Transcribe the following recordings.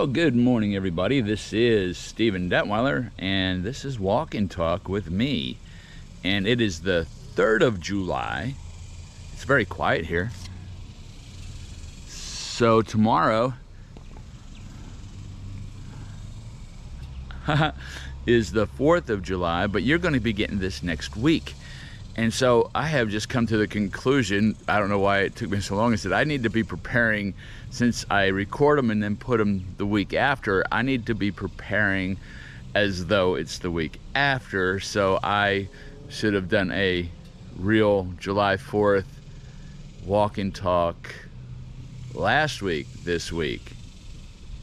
Well, good morning, everybody. This is Stephen Detweiler, and this is Walk and Talk with me. And it is the 3rd of July. It's very quiet here. So tomorrow is the 4th of July, but you're going to be getting this next week. And so I have just come to the conclusion, I don't know why it took me so long, I said I need to be preparing, since I record them and then put them the week after, I need to be preparing as though it's the week after. So I should have done a real July 4th walk and talk last week, this week.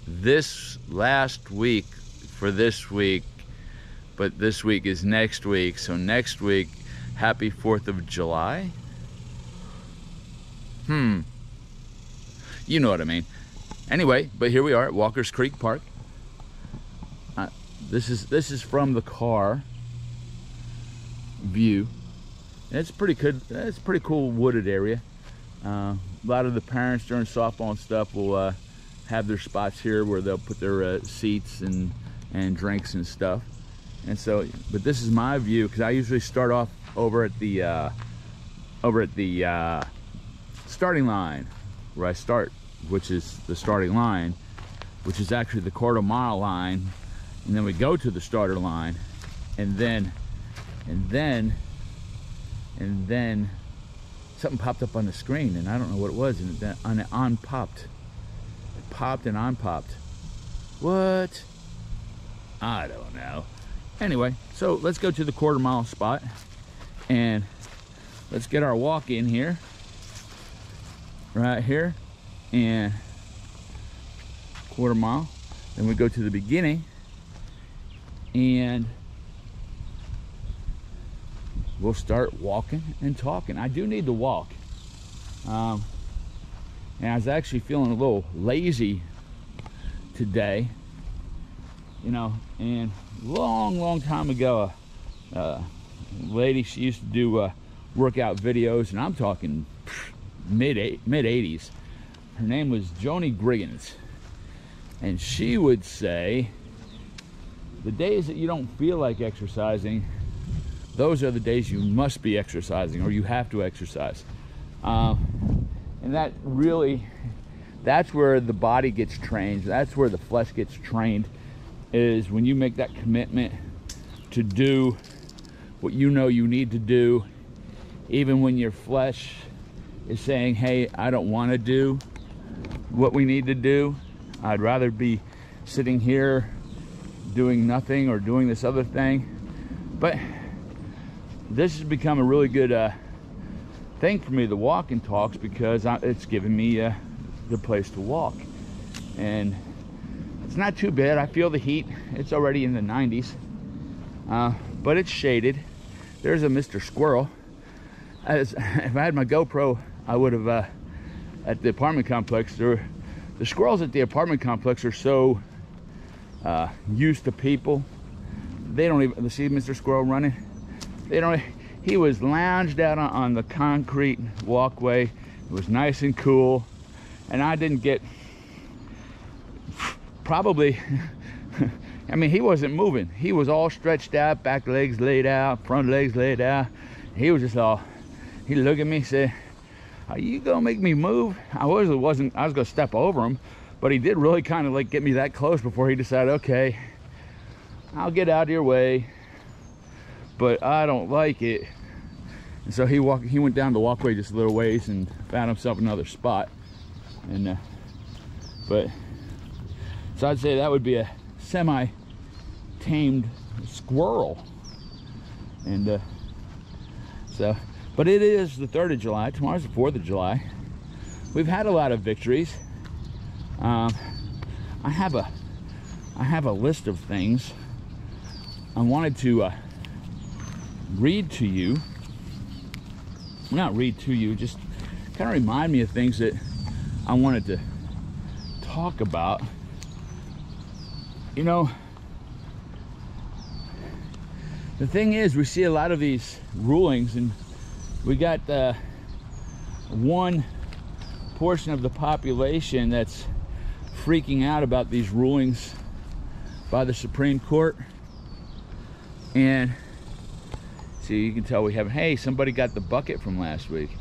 This last week for this week, but this week is next week. So next week, happy 4th of July. You know what I mean. Anyway, but here we are at Walker's Creek Park. This is from the car view. And it's pretty good. It's a pretty cool wooded area. A lot of the parents during softball and stuff will have their spots here where they'll put their seats and drinks and stuff. And so, but this is my view, because I usually start off over at the starting line, where I start, which is the starting line, which is actually the quarter-mile line, and then we go to the starter line, and then something popped up on the screen, and I don't know what it was, and then on-popped. It popped and on-popped. What? I don't know. Anyway, so let's go to the quarter-mile spot, and let's get our walk in here, right here, and quarter mile. Then we go to the beginning, and we'll start walking and talking. I do need to walk, and I was actually feeling a little lazy today, you know. And long time ago, lady, she used to do workout videos, and I'm talking mid 80s. Her name was Joni Griggins, and she would say, the days that you don't feel like exercising, those are the days you must be exercising, or you have to exercise. And that really, that's where the body gets trained, that's where the flesh gets trained, is when you make that commitment to do what you know you need to do, even when your flesh is saying, hey, I don't want to do what we need to do. I'd rather be sitting here doing nothing or doing this other thing. But this has become a really good thing for me, the walk and talks, because it's giving me the place to walk. And it's not too bad. I feel the heat. It's already in the 90s, but it's shaded. There's a Mr. Squirrel. If I had my GoPro, I would have, at the apartment complex, the squirrels at the apartment complex are so used to people. They don't even, see Mr. Squirrel running? They don't, he was lounged out on the concrete walkway. It was nice and cool, and I didn't get, probably, I mean, he wasn't moving. He was all stretched out, back legs laid out, front legs laid out. He was just all, he looked at me and said, are you gonna make me move? I was gonna step over him, but he did really kind of like get me that close before he decided, okay, I'll get out of your way, but I don't like it. And so he went down the walkway just a little ways and found himself another spot. And but so I'd say that would be a semi-tamed squirrel. And so, but it is the 3rd of July. Tomorrow's the 4th of July. We've had a lot of victories. I have a list of things I wanted to read to you. Well, not read to you, just kind of remind me of things that I wanted to talk about. You know, the thing is, we see a lot of these rulings, and we got one portion of the population that's freaking out about these rulings by the Supreme Court. And see, you can tell we have, hey, somebody got the bucket from last week.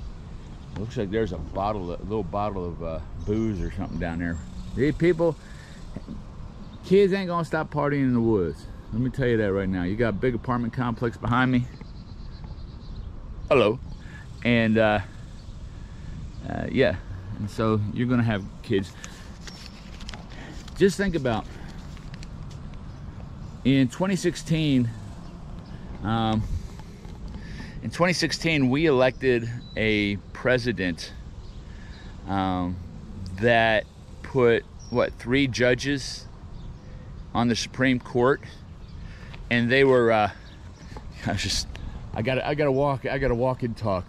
It looks like there's a little bottle of booze or something down there. These people, kids ain't gonna stop partying in the woods. Let me tell you that right now. You got a big apartment complex behind me. Hello. And yeah, and so you're gonna have kids. Just think about, in 2016, we elected a president that put, what, 3 judges on the Supreme Court, and they were I gotta walk and talk.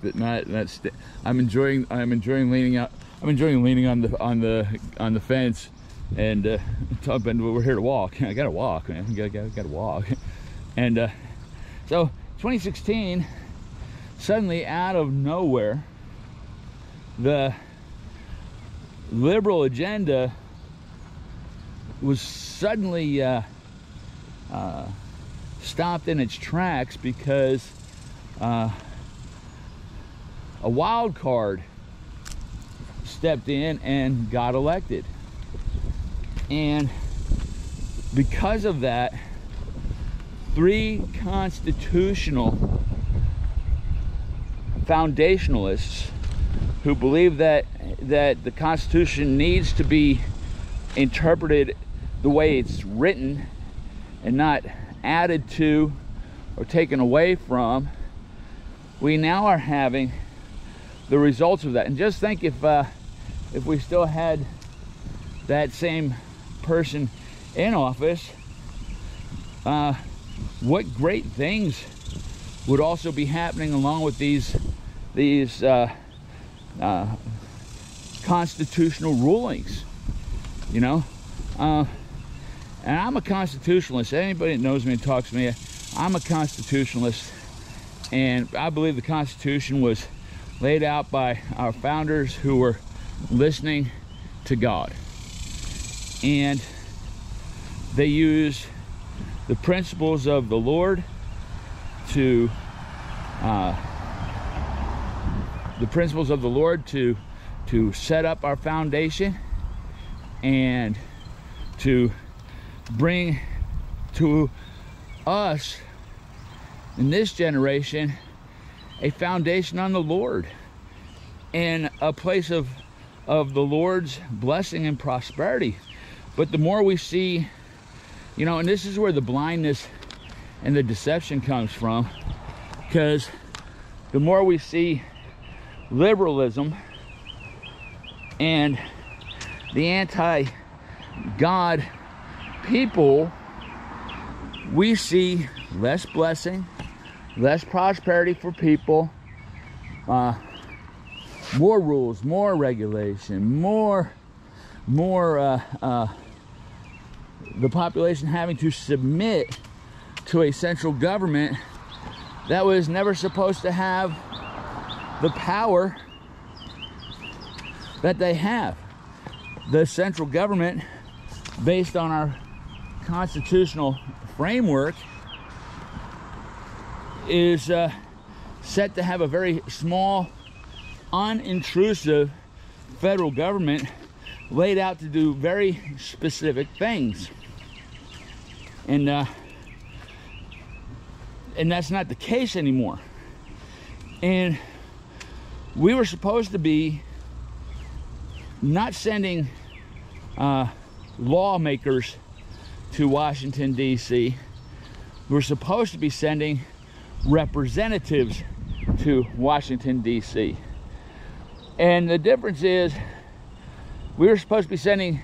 I'm enjoying leaning out. I'm enjoying leaning on the fence, and we're here to walk. I gotta walk, man. Gotta walk. And so 2016, suddenly out of nowhere, the liberal agenda was suddenly stopped in its tracks because a wild card stepped in and got elected. And because of that, 3 constitutional foundationalists who believe that the Constitution needs to be interpreted the way it's written and not added to or taken away from, we now are having the results of that. And just think, if we still had that same person in office, what great things would also be happening along with these constitutional rulings, you know. And I'm a constitutionalist. Anybody that knows me and talks to me, I'm a constitutionalist, and I believe the Constitution was laid out by our founders who were listening to God, and they use the principles of the Lord to set up our foundation and to bring to us in this generation a foundation on the Lord and a place of the Lord's blessing and prosperity. But the more we see, you know, and this is where the blindness and the deception comes from, because the more we see liberalism and the anti-God people, we see less blessing, less prosperity for people, more rules, more regulation, more the population having to submit to a central government that was never supposed to have the power that they have. The central government, based on our constitutional framework, is set to have a very small, unintrusive federal government laid out to do very specific things. And that's not the case anymore. And we were supposed to be not sending lawmakers to Washington, D.C. We're supposed to be sending representatives to Washington, D.C. And the difference is, we're supposed to be sending,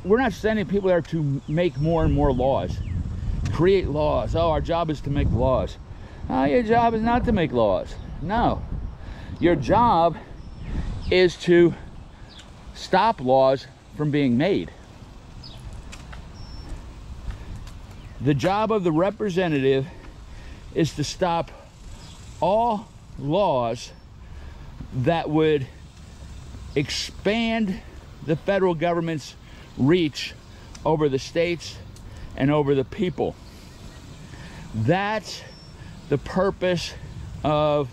we're not sending people there to make more and more laws, create laws. Oh, our job is to make laws. Your job is not to make laws. No. Your job is to stop laws from being made. The job of the representative is to stop all laws that would expand the federal government's reach over the states and over the people. That's the purpose of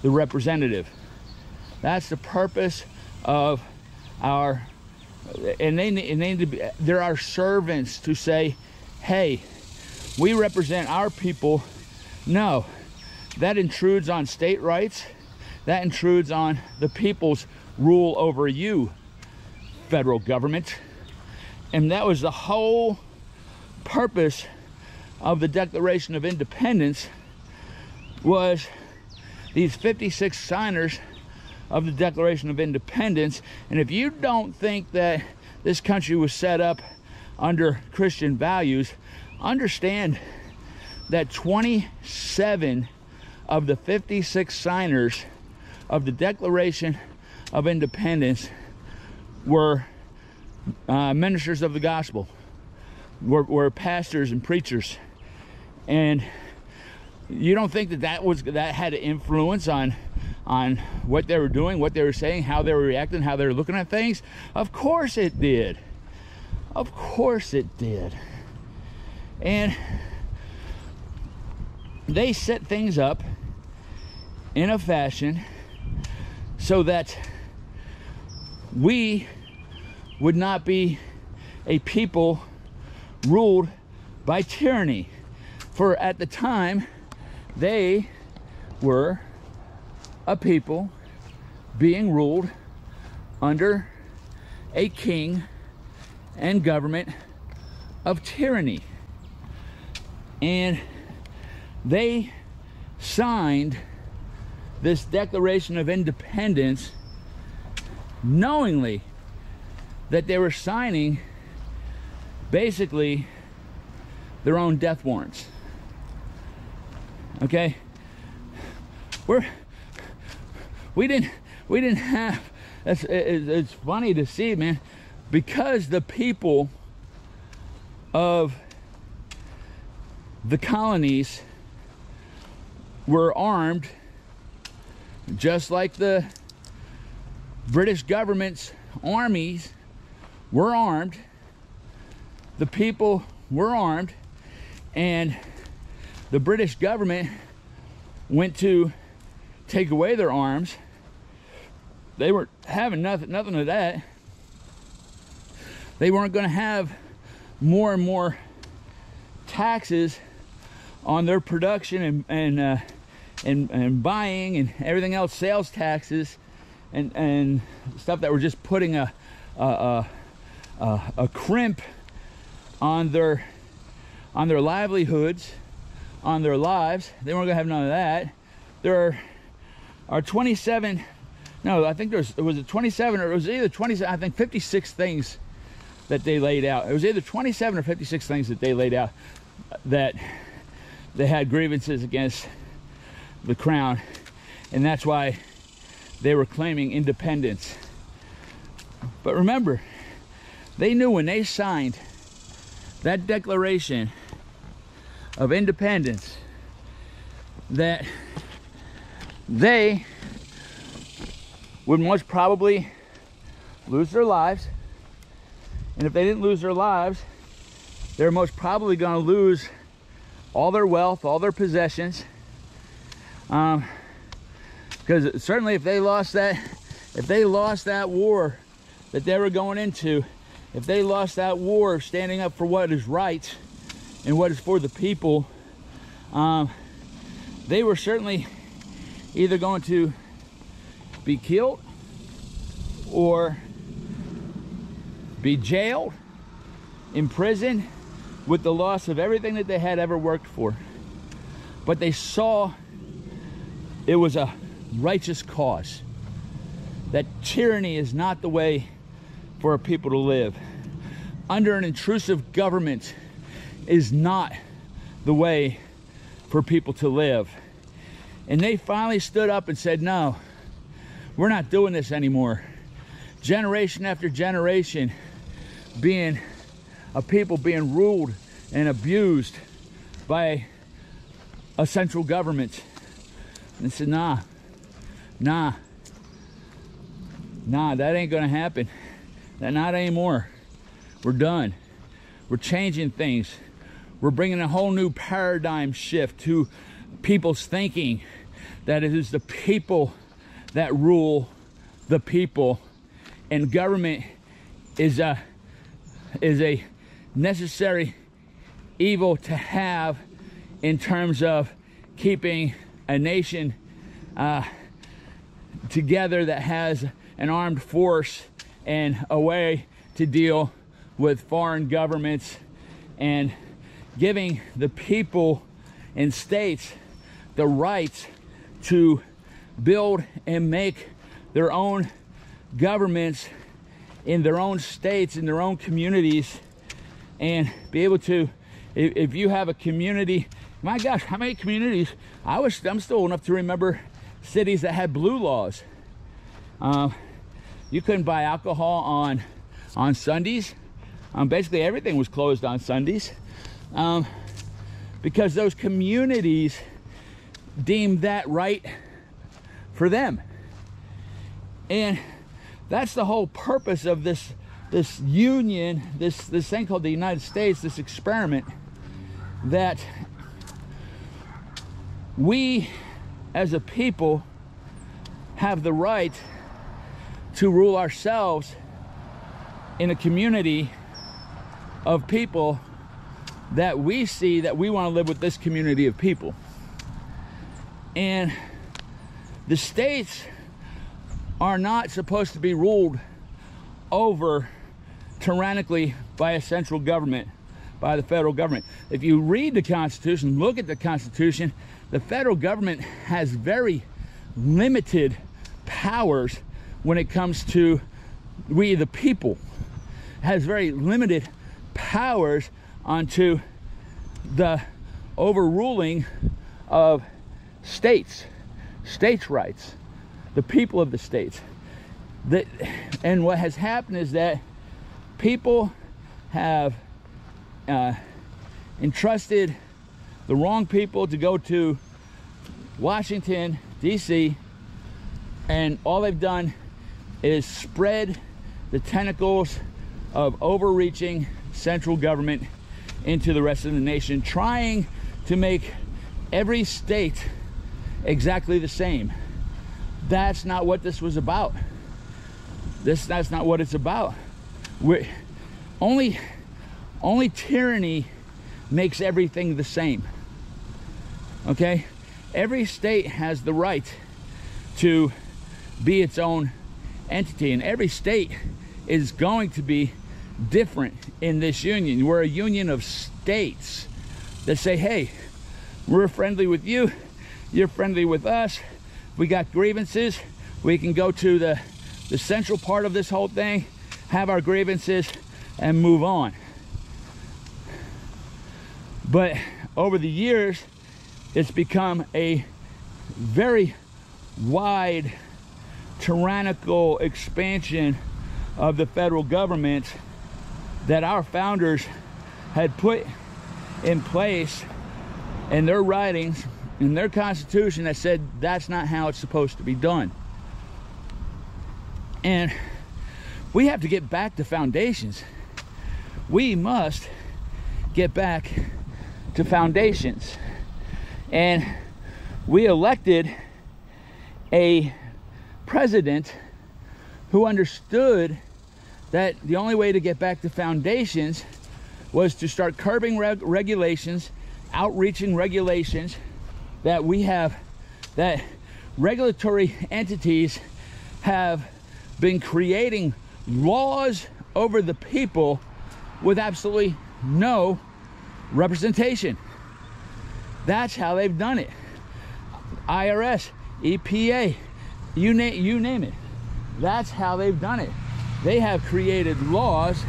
the representative. That's the purpose of our, and they need to be, they're our servants to say, hey, we represent our people. No, that intrudes on state rights. That intrudes on the people's rule over you, federal government. And that was the whole purpose of the Declaration of Independence, was these 56 signers of the Declaration of Independence. And if you don't think that this country was set up under Christian values, understand that 27 of the 56 signers of the Declaration of Independence were ministers of the gospel, were pastors and preachers. And you don't think that had an influence on what they were doing, what they were saying, how they were reacting, how they were looking at things? Of course it did. Of course it did. And they set things up in a fashion so that we would not be a people ruled by tyranny. For at the time, they were a people being ruled under a king and government of tyranny. And they signed this Declaration of Independence knowingly that they were signing basically their own death warrants. Okay, we didn't have. It's funny to see, man, because the people of the colonies were armed, just like the British government's armies were armed. The people were armed, and the British government went to take away their arms. They weren't having nothing of that. They weren't going to have more and more taxes on their production and buying and everything else, sales taxes and stuff that were just putting a crimp on their livelihoods, on their lives. They weren't gonna have none of that. There are 27, no, I think it was 27, or it was either 27, I think 56 things that they laid out. It was either 27 or 56 things that they laid out that they had grievances against the crown, and that's why they were claiming independence. But remember, they knew when they signed that Declaration of Independence that they would most probably lose their lives. And if they didn't lose their lives, they're most probably going to lose all their wealth, all their possessions. Because certainly if they lost that war that they were going into, if they lost that war standing up for what is right and what is for the people, they were certainly either going to be killed or be jailed, imprisoned, with the loss of everything that they had ever worked for. But they saw it was a righteous cause, that tyranny is not the way for a people to live. Under an intrusive government is not the way for people to live. And they finally stood up and said, no, we're not doing this anymore. Generation after generation being a people being ruled and abused by a central government. And they said, nah, that ain't gonna happen. that not anymore. We're done. We're changing things. We're bringing a whole new paradigm shift to people's thinking, that it is the people that rule the people, and government is a necessary evil to have in terms of keeping a nation together that has an armed force and a way to deal with foreign governments, and giving the people and states the right to build and make their own governments in their own states, in their own communities, and be able to, if you have a community, my gosh, how many communities? I'm still old enough to remember cities that had blue laws. You couldn't buy alcohol on Sundays. Basically everything was closed on Sundays, because those communities deemed that right for them. And that's the whole purpose of this union, this thing called the United States, this experiment, that we as a people have the right to rule ourselves in a community of people that we see that we want to live with this community of people. And the states are not supposed to be ruled over tyrannically by a central government, by the federal government. If you read the Constitution, look at the Constitution, the federal government has very limited powers when it comes to we the people. It has very limited powers onto the overruling of states' rights, the people of the states. And what has happened is that people have entrusted the wrong people to go to Washington, D.C., and all they've done is spread the tentacles of overreaching central government into the rest of the nation, trying to make every state exactly the same. That's not what this was about. That's not what it's about. Only tyranny makes everything the same. Okay? Every state has the right to be its own entity, and every state is going to be different in this union. We're a union of states that say, hey, we're friendly with you, you're friendly with us, we got grievances, we can go to the central part of this whole thing, have our grievances, and move on. But over the years, it's become a very wide, tyrannical expansion of the federal government that our founders had put in place in their writings, in their Constitution, that said that's not how it's supposed to be done. And we have to get back to foundations. We must get back to foundations. And we elected a president who understood that the only way to get back to foundations was to start curbing regulations, outreaching regulations, that we have, that regulatory entities have been creating laws over the people with absolutely no representation. That's how they've done it. IRS, EPA, you name it. That's how they've done it. They have created laws,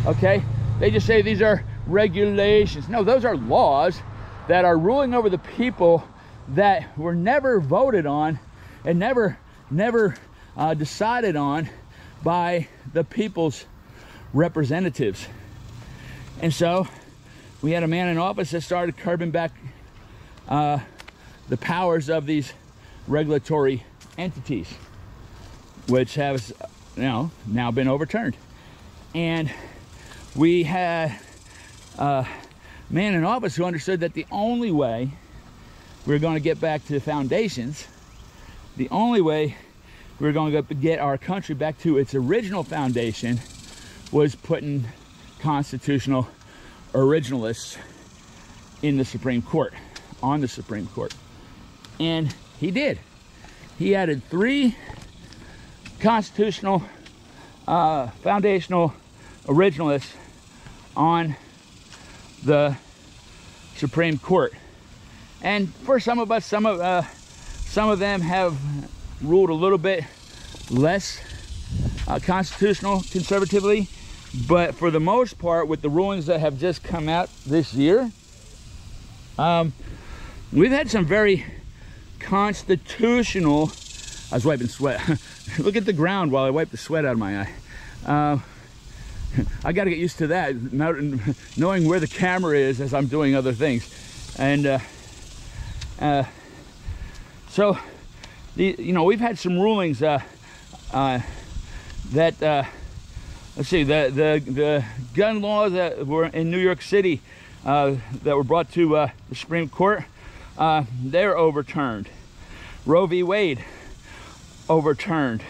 okay? They just say these are regulations. No, those are laws that are ruling over the people that were never voted on and never decided on by the people's representatives. And so we had a man in office that started curbing back the powers of these regulatory entities, which has now been overturned. And we had a man in office who understood that the only way we were going to get back to the foundations, the only way we were going to get our country back to its original foundation, was putting constitutional originalists in the Supreme Court, on the Supreme Court. And he did. He added 3 constitutional foundational originalists on the Supreme Court. And for some of us, some of them have ruled a little bit less constitutional conservatively, but for the most part, with the rulings that have just come out this year, we've had some very constitutional. I was wiping sweat. Look at the ground while I wipe the sweat out of my eye. I got to get used to that, knowing where the camera is as I'm doing other things. And so, we've had some rulings that let's see, the gun laws that were in New York City that were brought to the Supreme Court, they're overturned. Roe v. Wade, overturned.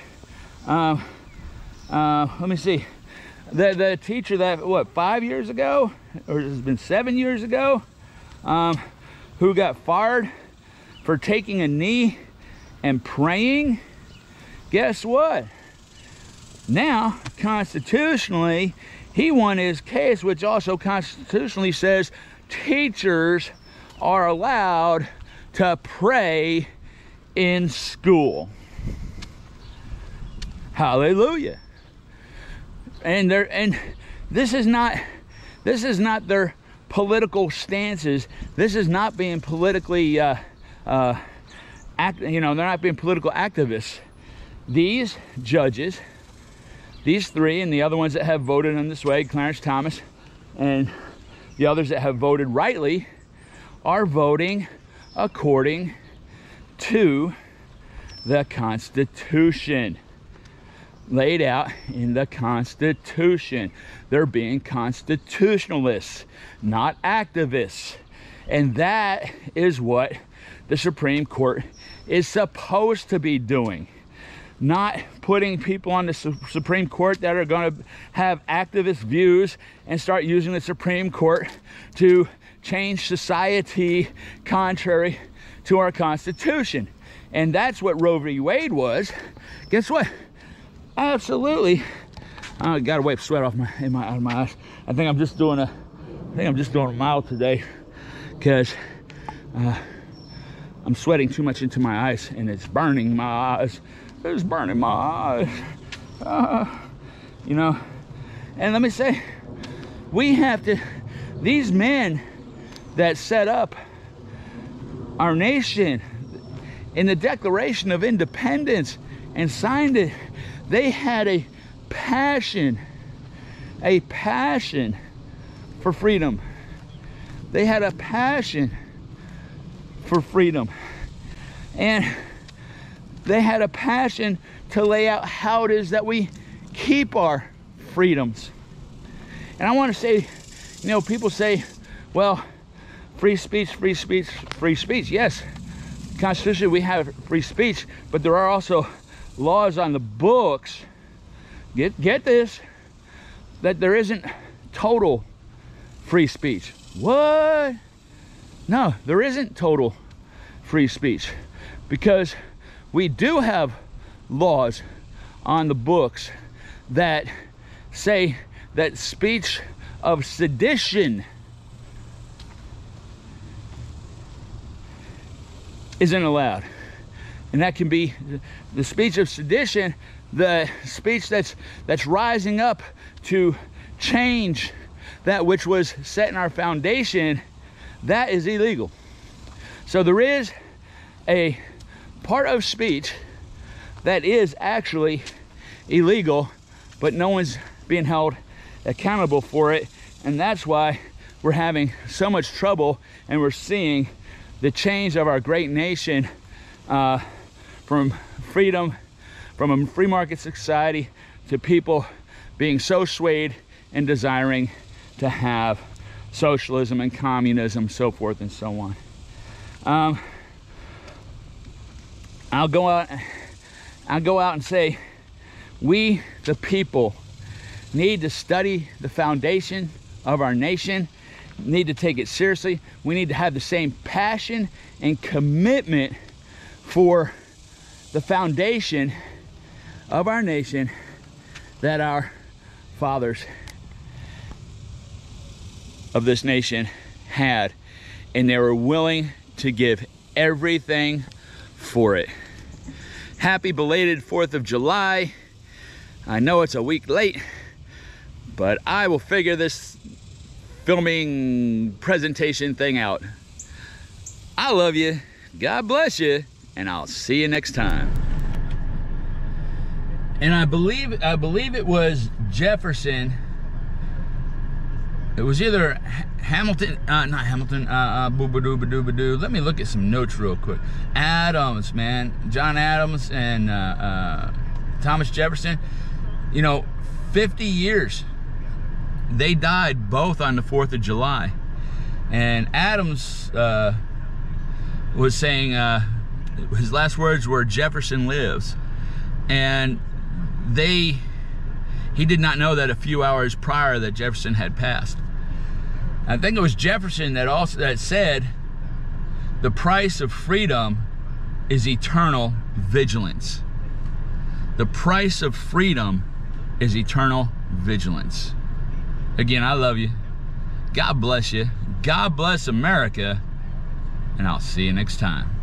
Let me see. The teacher that, what, 5 years ago, or it's been 7 years ago, who got fired for taking a knee and praying, guess what? Now, constitutionally, he won his case, which also constitutionally says teachers are allowed to pray in school. Hallelujah. And this is not their political stances. This is not being politically they're not being political activists. These judges, these 3, and the other ones that have voted in this way, Clarence Thomas and the others that have voted rightly, are voting according to the Constitution laid out in the Constitution. They're being constitutionalists, not activists. And that is what the Supreme Court is supposed to be doing. Not putting people on the Supreme Court that are going to have activist views and start using the Supreme Court to change society contrary to our Constitution. And that's what Roe v. Wade was. Guess what? Absolutely. I gotta wipe sweat off out of my eyes. I think I'm just doing a mile today because I'm sweating too much into my eyes and it's burning my eyes. It's burning my eyes. And let me say, we have to, these men that set up our nation in the Declaration of Independence and signed it, they had a passion for freedom. They had a passion for freedom. And they had a passion to lay out how it is that we keep our freedoms. And I want to say, people say, well, free speech, free speech, free speech. Yes, constitutionally we have free speech, but there are also laws on the books, get this, that there isn't total free speech. What? No, there isn't total free speech, because we do have laws on the books that say that speech of sedition isn't allowed. And that can be the speech of sedition, the speech that's rising up to change that which was set in our foundation. That is illegal. So there is a part of speech that is actually illegal, but no one's being held accountable for it. And that's why we're having so much trouble, and we're seeing the change of our great nation from freedom, from a free market society, to people being so swayed and desiring to have socialism and communism, so forth and so on. I'll go out and say, we, the people, need to study the foundation of our nation, need to take it seriously. We need to have the same passion and commitment for the foundation of our nation that our fathers of this nation had, and they were willing to give everything for it. Happy belated 4th of July. I know it's a week late, but I will figure this filming presentation thing out. I love you, God bless you, and I'll see you next time. And I believe it was Jefferson. It was either Hamilton, not Hamilton, boo-ba-doo-ba-doo-ba-doo. Let me look at some notes real quick. Adams, man, John Adams and Thomas Jefferson, you know, 50 years. They died both on the 4th of July. And Adams was saying, his last words were, "Jefferson lives." And he did not know that a few hours prior that Jefferson had passed. I think it was Jefferson that said, the price of freedom is eternal vigilance. The price of freedom is eternal vigilance. Again, I love you. God bless you. God bless America. And I'll see you next time.